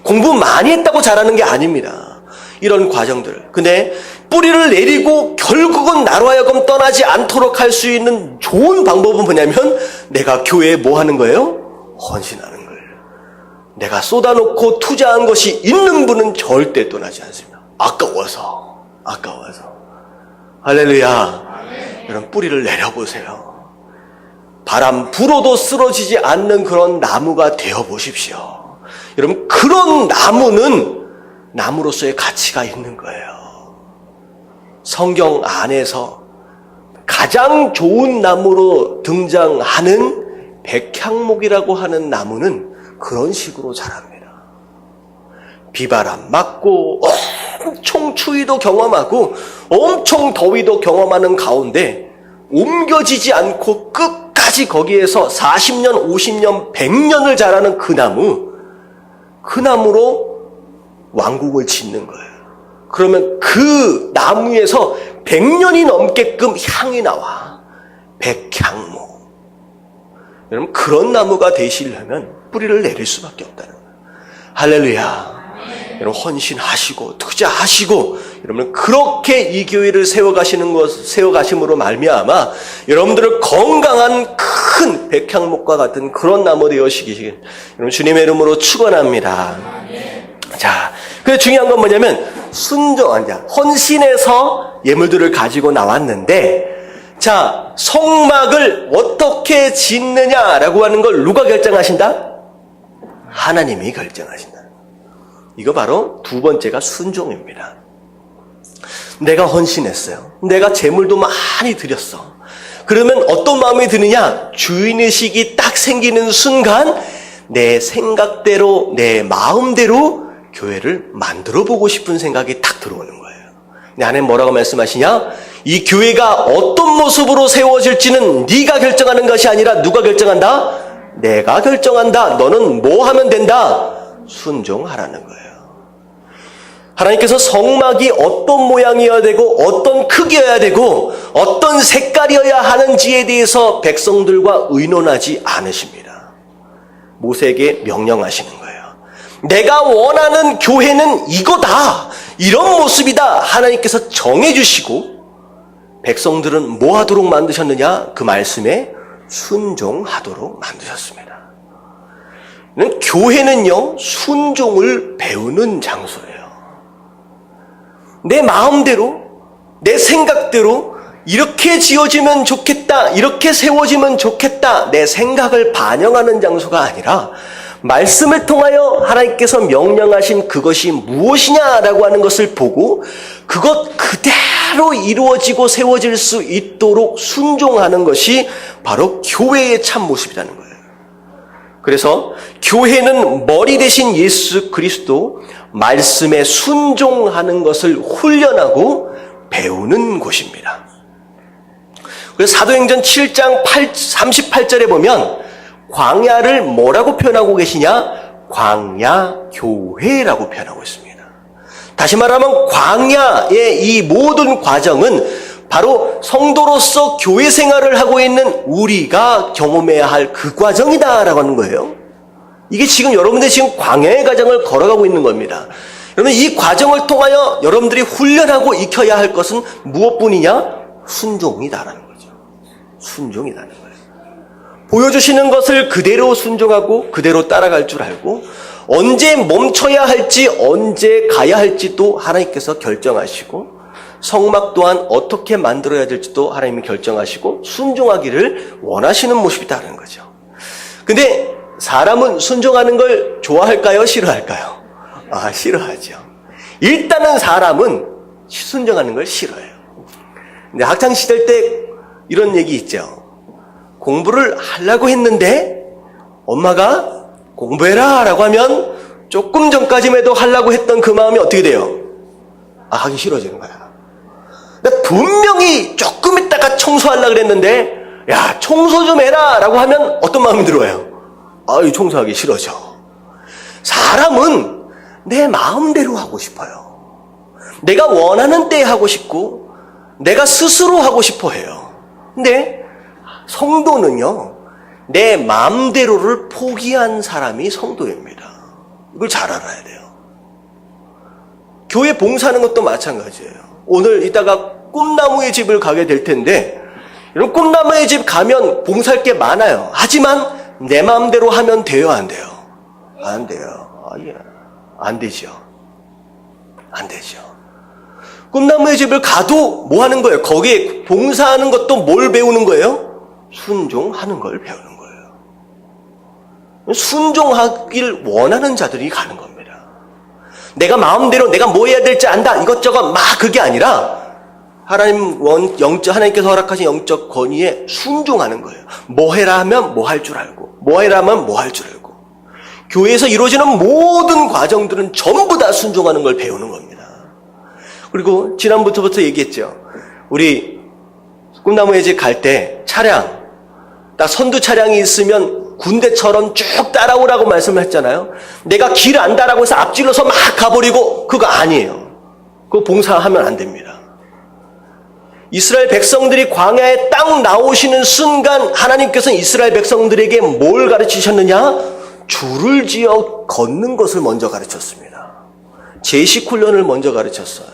공부 많이 했다고 잘하는 게 아닙니다. 이런 과정들. 근데 뿌리를 내리고 결국은 나로 하여금 떠나지 않도록 할 수 있는 좋은 방법은 뭐냐면 내가 교회에 뭐 하는 거예요? 헌신하는 거예요. 내가 쏟아놓고 투자한 것이 있는 분은 절대 떠나지 않습니다. 아까워서. 할렐루야. 여러분 뿌리를 내려보세요. 바람 불어도 쓰러지지 않는 그런 나무가 되어보십시오. 여러분 그런 나무는 나무로서의 가치가 있는 거예요. 성경 안에서 가장 좋은 나무로 등장하는 백향목이라고 하는 나무는 그런 식으로 자랍니다. 비바람 맞고 엄청 추위도 경험하고 엄청 더위도 경험하는 가운데 옮겨지지 않고 끝까지 거기에서 40년, 50년, 100년을 자라는 그 나무로 왕국을 짓는 거예요. 그러면 그 나무에서 100년이 넘게끔 향이 나와. 백향목. 여러분, 그런 나무가 되시려면 뿌리를 내릴 수밖에 없다는 거예요. 할렐루야. 여러분, 헌신하시고 투자하시고 여러분 그렇게 이 교회를 세워가심으로 말미암아 여러분들을 건강한 큰 백향목과 같은 그런 나무 되어시길 여러분 주님의 이름으로 축원합니다. 자, 근데 중요한 건 뭐냐면 순종한 자, 헌신해서 예물들을 가지고 나왔는데, 자, 성막을 어떻게 짓느냐라고 하는 걸 누가 결정하신다? 하나님이 결정하신다. 이거 바로 두 번째가 순종입니다. 내가 헌신했어요. 내가 재물도 많이 드렸어. 그러면 어떤 마음이 드느냐? 주인의식이 딱 생기는 순간 내 생각대로, 내 마음대로 교회를 만들어 보고 싶은 생각이 딱 들어오는 거예요. 근데 하나님 뭐라고 말씀하시냐? 이 교회가 어떤 모습으로 세워질지는 네가 결정하는 것이 아니라 누가 결정한다? 내가 결정한다. 너는 뭐 하면 된다? 순종하라는 거예요. 하나님께서 성막이 어떤 모양이어야 되고 어떤 크기여야 되고 어떤 색깔이어야 하는지에 대해서 백성들과 의논하지 않으십니다. 모세에게 명령하시는 거예요. 내가 원하는 교회는 이거다. 이런 모습이다. 하나님께서 정해주시고 백성들은 뭐 하도록 만드셨느냐? 그 말씀에 순종하도록 만드셨습니다. 교회는요, 순종을 배우는 장소예요. 내 마음대로, 내 생각대로 이렇게 지어지면 좋겠다, 이렇게 세워지면 좋겠다, 내 생각을 반영하는 장소가 아니라 말씀을 통하여 하나님께서 명령하신 그것이 무엇이냐라고 하는 것을 보고 그것 그대로 이루어지고 세워질 수 있도록 순종하는 것이 바로 교회의 참 모습이라는 거예요. 그래서 교회는 머리 대신 예수 그리스도 말씀에 순종하는 것을 훈련하고 배우는 곳입니다. 그래서 사도행전 7장 38절에 보면 광야를 뭐라고 표현하고 계시냐? 광야교회라고 표현하고 있습니다. 다시 말하면 광야의 이 모든 과정은 바로 성도로서 교회 생활을 하고 있는 우리가 경험해야 할 그 과정이다라고 하는 거예요. 이게 지금 여러분들이 지금 광야의 과정을 걸어가고 있는 겁니다. 여러분 이 과정을 통하여 여러분들이 훈련하고 익혀야 할 것은 무엇뿐이냐? 순종이다라는 거죠. 순종이라는 거예요. 보여주시는 것을 그대로 순종하고 그대로 따라갈 줄 알고 언제 멈춰야 할지 언제 가야 할지도 하나님께서 결정하시고 성막 또한 어떻게 만들어야 될지도 하나님이 결정하시고 순종하기를 원하시는 모습이다라는 거죠. 근데 사람은 순종하는 걸 좋아할까요? 싫어할까요? 싫어하죠. 일단은 사람은 순종하는 걸 싫어해요. 근데 학창시절 때 이런 얘기 있죠. 공부를 하려고 했는데 엄마가 공부해라 라고 하면 조금 전까지만 해도 하려고 했던 그 마음이 어떻게 돼요? 하기 싫어지는 거야. 근데 분명히 조금 있다가 청소하려고 그랬는데 야 청소 좀 해라 라고 하면 어떤 마음이 들어요? 청소하기 싫어져. 사람은 내 마음대로 하고 싶어요. 내가 원하는 때 하고 싶고 내가 스스로 하고 싶어 해요. 근데 성도는요, 내 마음대로를 포기한 사람이 성도입니다. 이걸 잘 알아야 돼요. 교회 봉사하는 것도 마찬가지예요. 오늘 이따가 꿈나무의 집을 가게 될 텐데, 이런 꿈나무의 집 가면 봉사할 게 많아요. 하지만 내 마음대로 하면 돼요, 안 돼요? 안 돼요. 안 되죠. 안 되죠. 꿈나무의 집을 가도 뭐 하는 거예요? 거기에 봉사하는 것도 뭘 배우는 거예요? 순종하는 걸 배우는 거예요. 순종하길 원하는 자들이 가는 겁니다. 내가 마음대로 내가 뭐 해야 될지 안다 이것저것 막 그게 아니라 하나님께서 허락하신 영적 권위에 순종하는 거예요. 뭐 해라 하면 뭐 할 줄 알고, 뭐 해라 하면 뭐 할 줄 알고. 교회에서 이루어지는 모든 과정들은 전부 다 순종하는 걸 배우는 겁니다. 그리고 지난부터 얘기했죠. 우리 꿈나무의 집 갈 때 차량, 딱 선두 차량이 있으면 군대처럼 쭉 따라오라고 말씀을 했잖아요. 내가 길 안다라고 해서 앞질러서 막 가버리고 그거 아니에요. 그거 봉사하면 안 됩니다. 이스라엘 백성들이 광야에 딱 나오시는 순간 하나님께서는 이스라엘 백성들에게 뭘 가르치셨느냐? 줄을 지어 걷는 것을 먼저 가르쳤습니다. 제식 훈련을 먼저 가르쳤어요.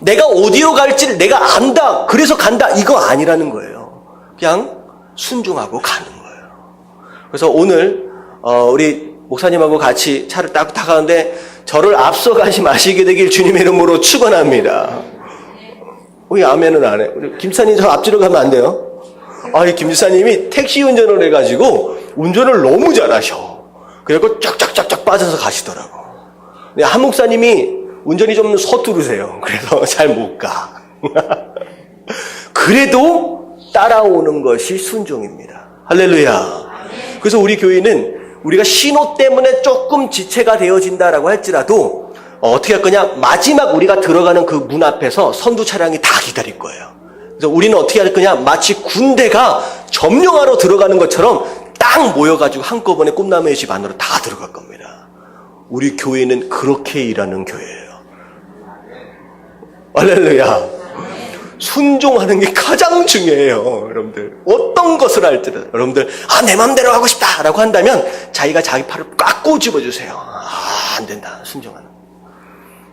내가 어디로 갈지를 내가 안다, 그래서 간다, 이거 아니라는 거예요. 그냥 순종하고 가는 거예요. 그래서 오늘 우리 목사님하고 같이 차를 딱 타가는데 저를 앞서가지 마시게 되길 주님의 이름으로 축원합니다. 왜 아멘은 안 해? 우리 김사님 저 앞뒤로 가면 안 돼요? 이 김사님이 택시 운전을 해가지고 운전을 너무 잘하셔. 그래갖고 쫙쫙쫙쫙 빠져서 가시더라고. 근데 한 목사님이 운전이 좀 서투르세요. 그래서 잘 못 가. 그래도 따라오는 것이 순종입니다. 할렐루야. 그래서 우리 교회는 우리가 신호 때문에 조금 지체가 되어진다라고 할지라도 어떻게 할 거냐? 마지막 우리가 들어가는 그 문 앞에서 선두 차량이 다 기다릴 거예요. 그래서 우리는 어떻게 할 거냐? 마치 군대가 점령하러 들어가는 것처럼 딱 모여가지고 한꺼번에 꿈나무의 집 안으로 다 들어갈 겁니다. 우리 교회는 그렇게 일하는 교회예요. 할렐루야. 순종하는 게 가장 중요해요. 여러분들 어떤 것을 할지라도 여러분들 내 맘대로 하고 싶다라고 한다면 자기가 자기 팔을 꽉 꼬집어주세요. 안 된다. 순종하는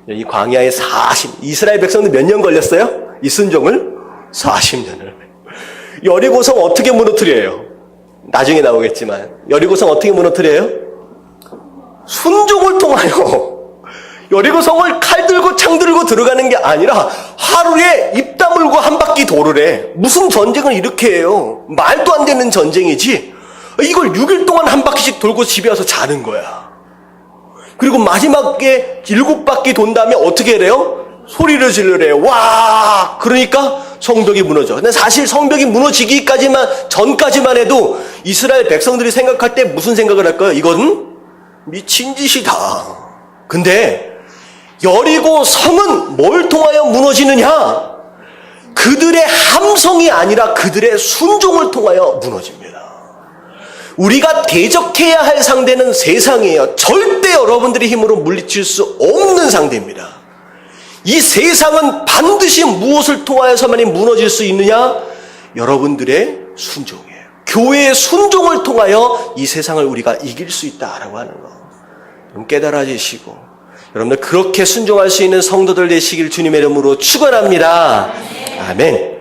이 광야에 이스라엘 백성들 몇 년 걸렸어요? 이 순종을 40년을. 여리고성 어떻게 무너뜨려요? 나중에 나오겠지만 여리고성 어떻게 무너뜨려요? 순종을 통하여. 여리고성을 칼 들고 창 들고 들어가는 게 아니라 하루에 입 다물고 한 바퀴 도를 해. 무슨 전쟁을 이렇게 해요? 말도 안 되는 전쟁이지. 이걸 6일 동안 한 바퀴씩 돌고 집에 와서 자는 거야. 그리고 마지막에 7바퀴 돈 다음에 어떻게 해요? 소리를 지르래요. 와! 그러니까 성벽이 무너져. 근데 사실 성벽이 무너지기까지만 전까지만 해도 이스라엘 백성들이 생각할 때 무슨 생각을 할까요? 이건 미친 짓이다. 근데 여리고 성은 뭘 통하여 무너지느냐? 그들의 함성이 아니라 그들의 순종을 통하여 무너집니다. 우리가 대적해야 할 상대는 세상이에요. 절대 여러분들의 힘으로 물리칠 수 없는 상대입니다. 이 세상은 반드시 무엇을 통하여서만이 무너질 수 있느냐? 여러분들의 순종이에요. 교회의 순종을 통하여 이 세상을 우리가 이길 수 있다라고 하는 거. 좀 깨달아지시고 여러분들 그렇게 순종할 수 있는 성도들 되시길 주님의 이름으로 축원합니다. 아멘.